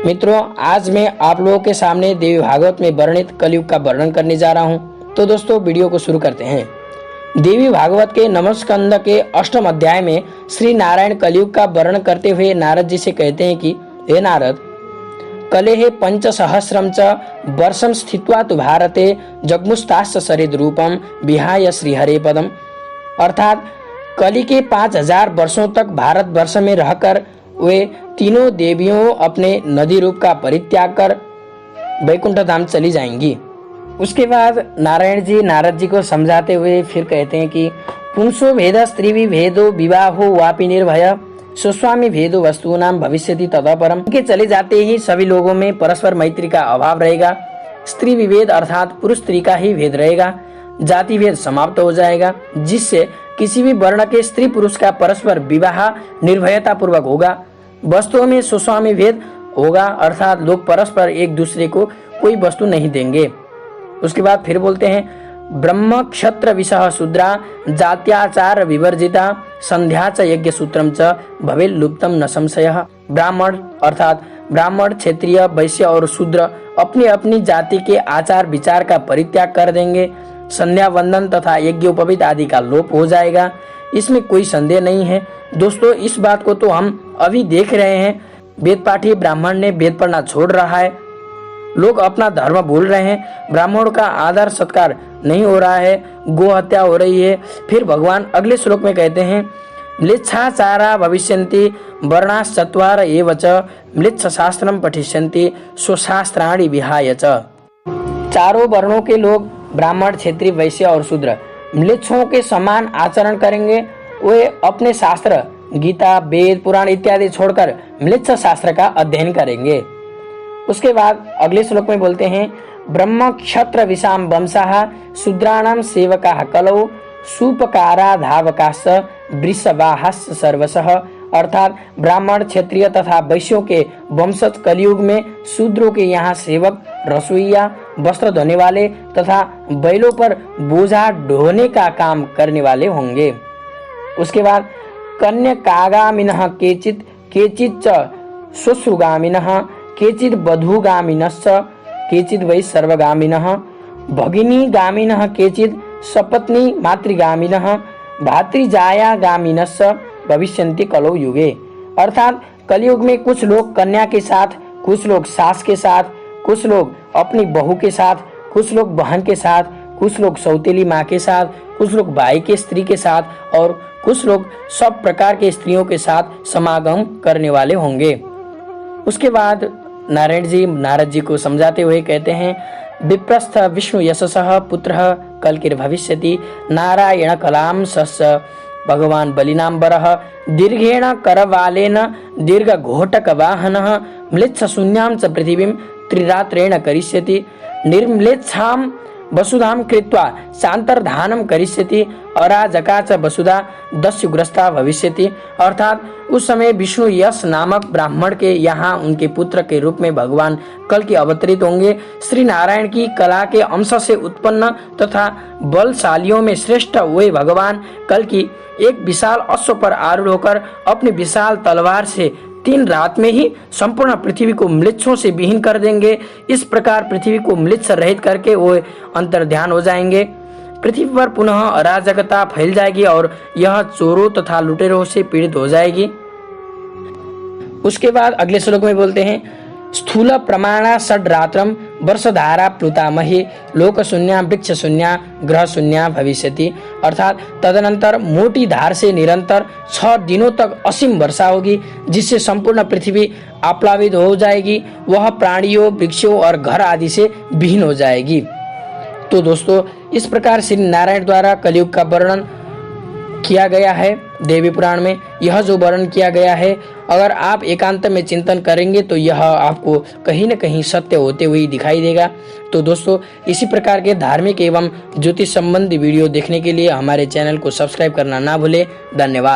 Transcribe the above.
मित्रों, आज मैं आप लोगों के सामने देवी भागवत में वर्णित कलयुग का वर्णन करने जा रहा हूँ। तो दोस्तों, वीडियो को शुरू करते हैं। देवी भागवत के नवम स्कंद के अष्टम अध्याय में श्री नारायण कलयुग का वर्णन करते हुए नारद जी से कहते हैं कि हे नारद, कलेः पंचसहस्रं च वर्षं स्थित्वा तु भारते जग्मुस्ताश्च सरिद रूपम विहाय श्रीहरे पदम। अर्थात कली के 5000 वर्षों तक भारत वर्ष में रहकर वे तीनों देवियों अपने नदी रूप का परित्याग कर वैकुंठ धाम चली जाएंगी। उसके बाद नारायण जी नारद जी को समझाते हुए फिर कहते हैं कि पुंसो भेद स्त्री भेदो विवाहो वापि निर्भय सुस्वामी भेदो वस्तुनाम भविष्यति तथा परम। के चले जाते ही सभी लोगों में परस्पर मैत्री का अभाव रहेगा। स्त्री विभेद अर्थात पुरुष स्त्री का ही भेद रहेगा। जाति भेद समाप्त हो जाएगा, जिससे किसी भी वर्ण के स्त्री पुरुष का परस्पर विवाह निर्भयता पूर्वक होगा। वस्तुओं में सुस्वामी भेद होगा, अर्थात लोग परस्पर एक दूसरे को कोई वस्तु नहीं देंगे। उसके बाद फिर बोलते हैं ब्रह्म क्षत्र विषह शूद्रा जात्याचार विवर्जिता संध्या च यज्ञ सूत्रम च भवेल लुप्तम न संशयः। ब्राह्मण अर्थात ब्राह्मण, क्षत्रिय, वैश्य और शूद्र अपनी अपनी जाति के आचार विचार का परित्याग कर देंगे। संध्या वंदन तथा यज्ञोपवीत आदि का लोप हो जाएगा, इसमें कोई संदेह नहीं है। दोस्तों, इस बात को तो हम अभी देख रहे हैं। वेद पाठी ब्राह्मण ने वेद पढ़ना छोड़ रहा है, लोग अपना धर्म भूल रहे हैं, ब्राह्मणों का आदर सत्कार नहीं हो रहा है, गो हत्या हो रही है। फिर भगवान अगले श्लोक में कहते हैं म्लेच्छाचारा भविष्यन्ति वर्णाश्चत्वार एव च म्लेच्छ शास्त्रम पठिष्यन्ति स्वशास्त्राणि विहाय च। चारों वर्णों के लोग ब्राह्मण, क्षत्रिय, वैश्य और शूद्र म्लेच्छों के समान आचरण करेंगे। वे अपने शास्त्र गीता, वेद, पुराण इत्यादि छोड़कर म्लेच्छ शास्त्र का अध्ययन करेंगे। उसके बाद अगले श्लोक में बोलते हैं ब्रह्म क्षत्र विषाम वंशाः शूद्राणाम सेवकाः कलौ सूपकारा धावकाश्च वृषवाहाश्च सर्वशः। अर्थात ब्राह्मण, क्षत्रिय तथा वैश्यों के वंशज कलयुग में शूद्रों के यहाँ सेवक, रसोइया, वस्त्र धोने वाले तथा बैलों पर बोझा ढोने का काम करने वाले होंगे। उसके बाद कन्यकागामिनः केचित् केचित् च श्वश्रुगामिनः केचित् वधूगामिनश्च केचित् वै सर्वगामिनः भगिनीगामिनः केचित् सपत्नी मातृगामिनः भातृजायागामिनश्च भविष्यन्ति कलौ युगे। अर्थात कलयुग में कुछ लोग कन्या के साथ, कुछ लोग सास के साथ, कुछ लोग अपनी बहू के साथ, कुछ लोग बहन के साथ, कुछ लोग सौतेली माँ के साथ, कुछ लोग भाई के स्त्री के साथ और कुछ लोग सब प्रकार के स्त्रियों के साथ समागम करने वाले होंगे। उसके बाद नारायण जी नारद जी को समझाते हुए कहते हैं विप्रस्थ विष्णु यशसः पुत्रः कल्किर्भविष्यति नारायण कलाम सस्य भगवान बलिनाम्बरः दीर्घेण करवालेन दीर्घ घोटक वाहनः म्लेच्छ शून्यां च पृथिवीं त्रिरात्रेण करिष्यति निर्म्लेच्छां वसुधां कृत्वा शांतर्धानं करिष्यति अराजका च वसुधा दस्युग्रस्ता भविष्यति। अर्थात उस समय विष्णु यश नामक ब्राह्मण के यहाँ उनके पुत्र के रूप में भगवान कल के अवतरित होंगे। श्री नारायण की कला के अंश से उत्पन्न तथा बलशालियों में श्रेष्ठ वे भगवान कल की एक विशाल अश्व पर आरूढ़ होकर अपनी विशाल तलवार से 3 रात में ही संपूर्ण पृथ्वी को म्लेच्छों से विहीन कर देंगे। इस प्रकार पृथ्वी को म्लेच्छ रहित करके वो अंतर्ध्यान हो जाएंगे। पृथ्वी पर पुनः अराजकता फैल जाएगी और यह चोरों तथा लुटेरों से पीड़ित हो जाएगी। उसके बाद अगले श्लोक में बोलते हैं स्थूल प्रमाणा षड्रात्रम वर्षधारा प्लुतामही लोक शून्या वृक्ष शून्या ग्रह शून्या भविष्यति। अर्थात तदनंतर मोटी धार से निरंतर 6 दिनों तक असीम वर्षा होगी, जिससे संपूर्ण पृथ्वी आप्लावित हो जाएगी। वह प्राणियों, वृक्षों और घर आदि से विहीन हो जाएगी। तो दोस्तों, इस प्रकार श्री नारायण द्वारा कलयुग का वर्णन किया गया है देवी पुराण में। यह जो वर्णन किया गया है, अगर आप एकांत में चिंतन करेंगे तो यह आपको कहीं न कहीं सत्य होते हुए दिखाई देगा। तो दोस्तों, इसी प्रकार के धार्मिक एवं ज्योतिष संबंधी वीडियो देखने के लिए हमारे चैनल को सब्सक्राइब करना ना भूलें। धन्यवाद।